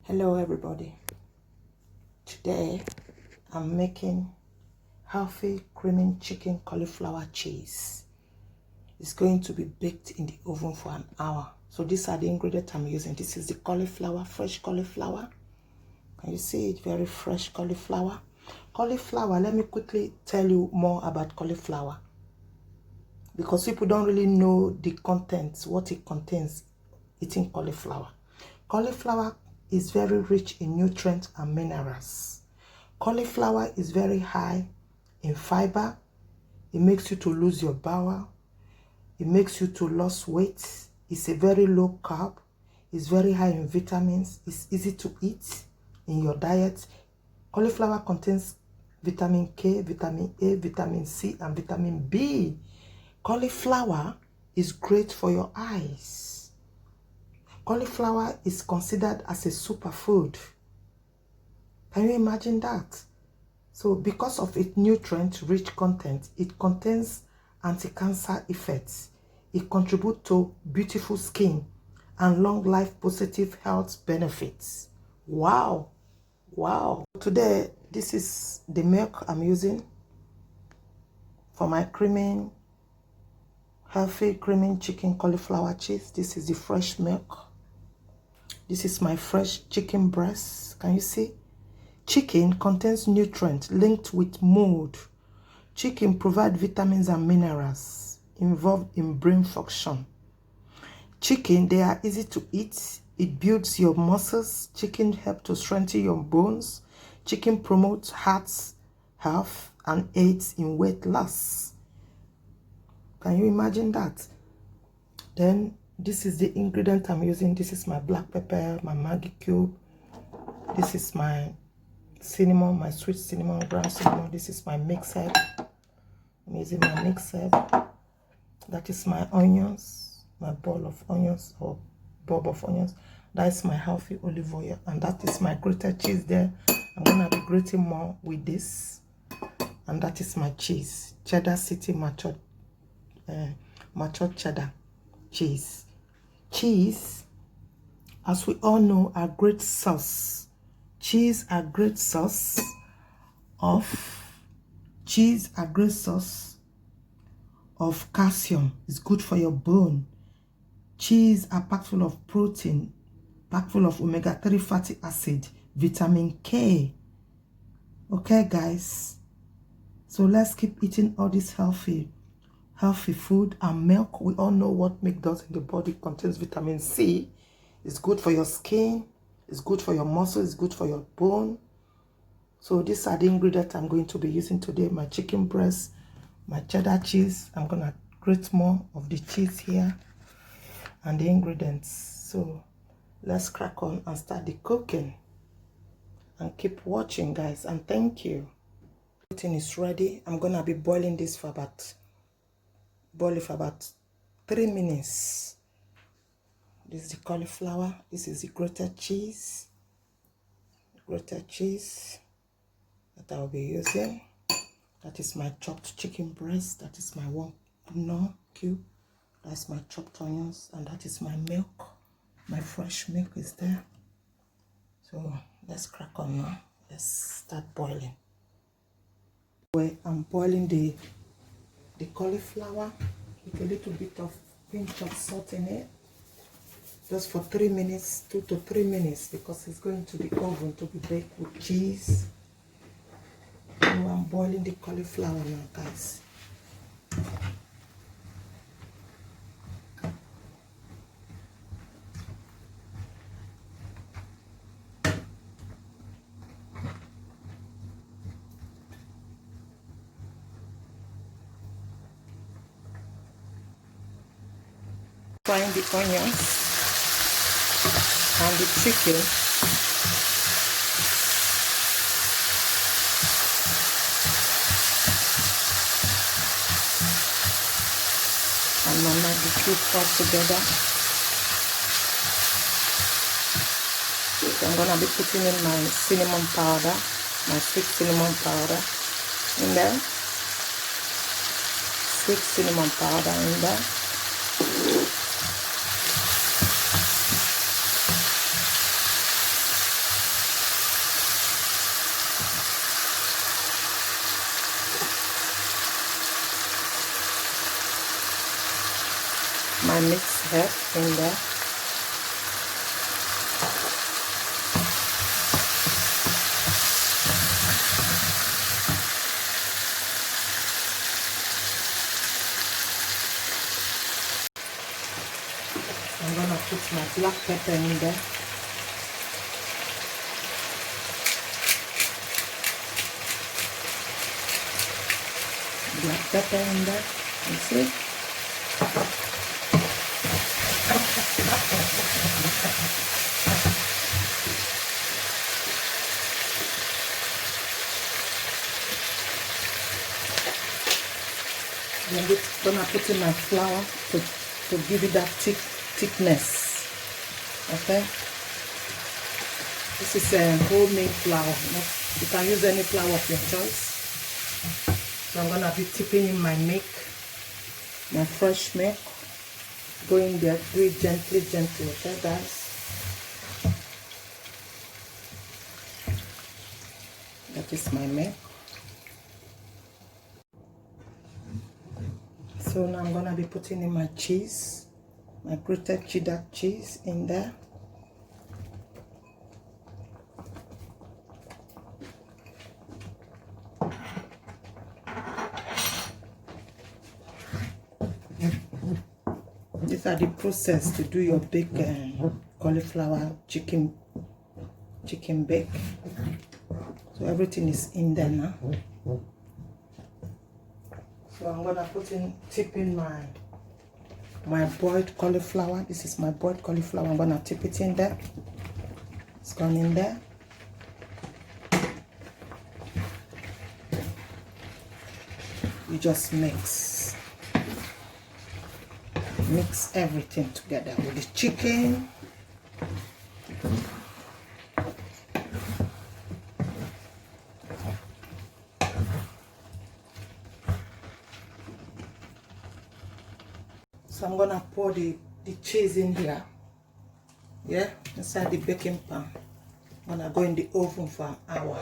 Hello everybody. Today I'm making healthy creamy chicken cauliflower cheese. It's going to be baked in the oven for an hour. So these are the ingredients I'm using. This is the cauliflower, fresh cauliflower. Can you see it? Very fresh cauliflower. Cauliflower, let me quickly tell you more about cauliflower, because people don't really know the contents, what it contains eating cauliflower. Cauliflower is very rich in nutrients and minerals. Cauliflower is very high in fiber. It makes you to lose your bowel. It makes you to lose weight. It's a very low carb. It's very high in vitamins. It's easy to eat in your diet. Cauliflower contains vitamin K, vitamin A, vitamin C, and vitamin B. Cauliflower is great for your eyes. Cauliflower is considered as a superfood. Can you imagine that? So because of its nutrient-rich content, it contains anti-cancer effects. It contributes to beautiful skin and long life positive health benefits. Wow. Wow. Today, this is the milk I'm using for my healthy creamy chicken cauliflower cheese. This is the fresh milk. This is my fresh chicken breast. Can you see? Chicken contains nutrients linked with mood. Chicken provides vitamins and minerals involved in brain function. Chicken, they are easy to eat. It builds your muscles. Chicken helps to strengthen your bones. Chicken promotes heart health and aids in weight loss. Can you imagine that? Then this is the ingredient I'm using. This is my black pepper, my Maggi cube. This is my cinnamon, my sweet cinnamon, ground cinnamon. This is my mix herb. I'm using my mix herb. That is my onions, my ball of onions or bulb of onions. That is my healthy olive oil, and that is my grated cheese there. I'm gonna be grating more with this, and that is my cheese, cheddar city matured cheddar cheese. Cheese, as we all know, are great sauce. Cheese are great sauce of calcium. It's good for your bone. Cheese are packed full of protein, packed full of omega-3 fatty acid, vitamin K. Okay, guys. So let's keep eating all this healthy food. And milk, we all know what milk does in the body. It contains vitamin C. It's good for your skin. It's good for your muscles. It's good for your bone. So these are the ingredients I'm going to be using today. My chicken breast, my cheddar cheese. I'm going to grate more of the cheese here and the ingredients. So let's crack on and start the cooking. And keep watching, guys. And thank you. Everything is ready. I'm going to be boiling this for about 3 minutes. This is the cauliflower. This is the grated cheese. That I will be using. That is my chopped chicken breast. That is my 1 cube. That's my chopped onions, and that is my milk. My fresh milk is there. So let's crack on now. Let's start boiling. I'm boiling the cauliflower with a little bit of pinch of salt in it, just for 3 minutes, 2 to 3 minutes, because it's going to the oven to be baked with cheese. So I'm boiling the cauliflower now, guys. Frying the onions and the chicken. And my Maggi cube all together. So I'm gonna be putting in my cinnamon powder, my sweet cinnamon powder in there. Sweet cinnamon powder in there. my mixed herb in there. I'm gonna put my black pepper in there. Black pepper in there, you see? Then I'm gonna put in my flour to give it that thickness. Okay? This is a homemade flour. You can use any flour of your choice. So I'm gonna be tipping in my milk, my fresh milk. Go in there, do it gently, okay guys? That is my milk. So now I'm gonna be putting in my cheese, my grated cheddar cheese in there. These are the process to do your big cauliflower chicken bake. So everything is in there now. So I'm gonna tip in my boiled cauliflower. This is my boiled cauliflower. I'm gonna tip it in there. It's gone in there. You just mix everything together with the chicken. So I'm gonna pour the cheese in here, yeah, inside the baking pan. I'm gonna go in the oven for an hour.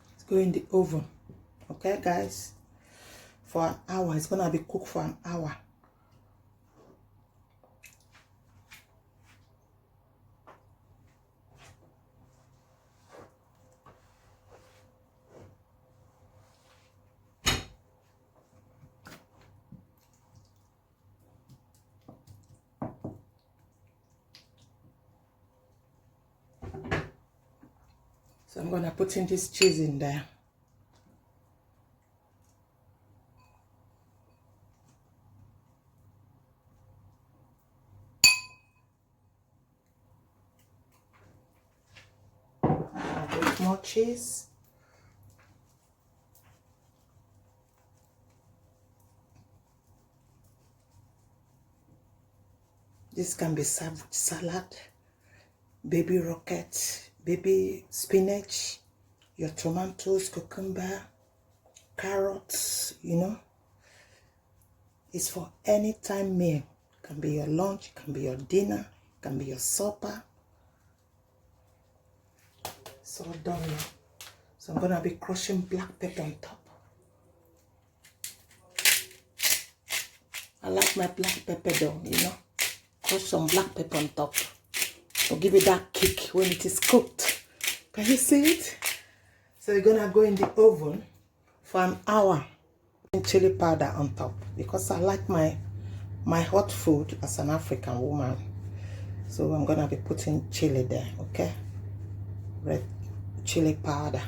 Let's go in the oven, okay guys, for an hour. It's gonna be cooked for an hour. So I'm gonna put in this cheese in there. I'll put more cheese. This can be served with salad, baby rocket, baby spinach, your tomatoes, cucumber, carrots, you know. It's for any time meal. It can be your lunch, it can be your dinner, it can be your supper. It's all done now. So I'm gonna be crushing black pepper on top. I like my black pepper though, you know. Crush some black pepper on top to give it that kick when it is cooked. Can you see it? So you're gonna go in the oven for an hour. Chili powder on top because I like my hot food as an African woman. So I'm gonna be putting chili there, okay? Red chili powder.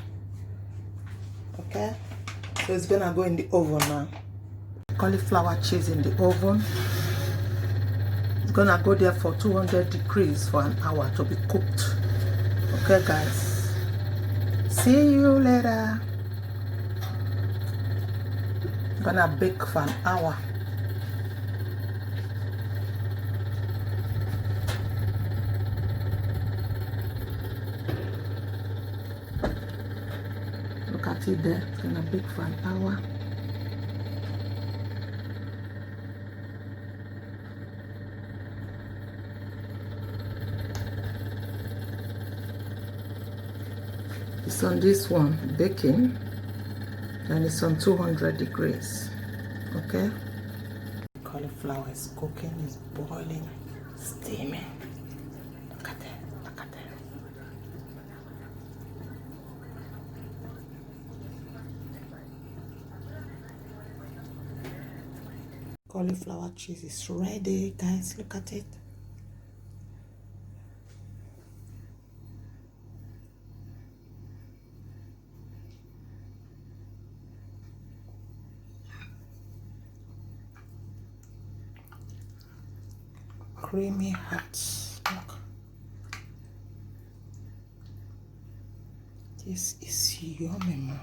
Okay? So it's gonna go in the oven now. Cauliflower cheese in the oven. It's gonna go there for 200 degrees for an hour to be cooked. Okay guys? See you later. I'm gonna bake for an hour. Look at it there. It's gonna bake for an hour. It's on this one, baking, and it's on 200 degrees. Okay? Cauliflower is cooking, is boiling, steaming. Look at it, look at it. Cauliflower cheese is ready, guys. Look at it. Creamy hot. Look. This is yummy, man.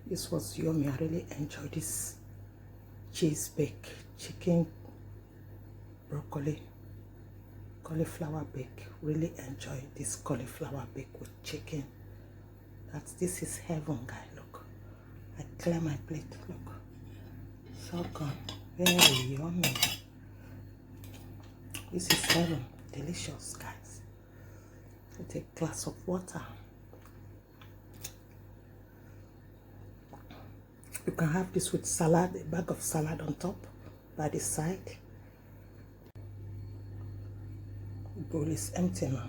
This was yummy. I really enjoyed this cheese bake, chicken, broccoli, cauliflower bake. Really enjoyed this cauliflower bake with chicken. This is heaven, guys. Look, I clear my plate. Look, so good, very yummy. This is heaven, delicious, guys. With a glass of water. You can have this with salad, a bag of salad on top, by the side. The bowl is empty now.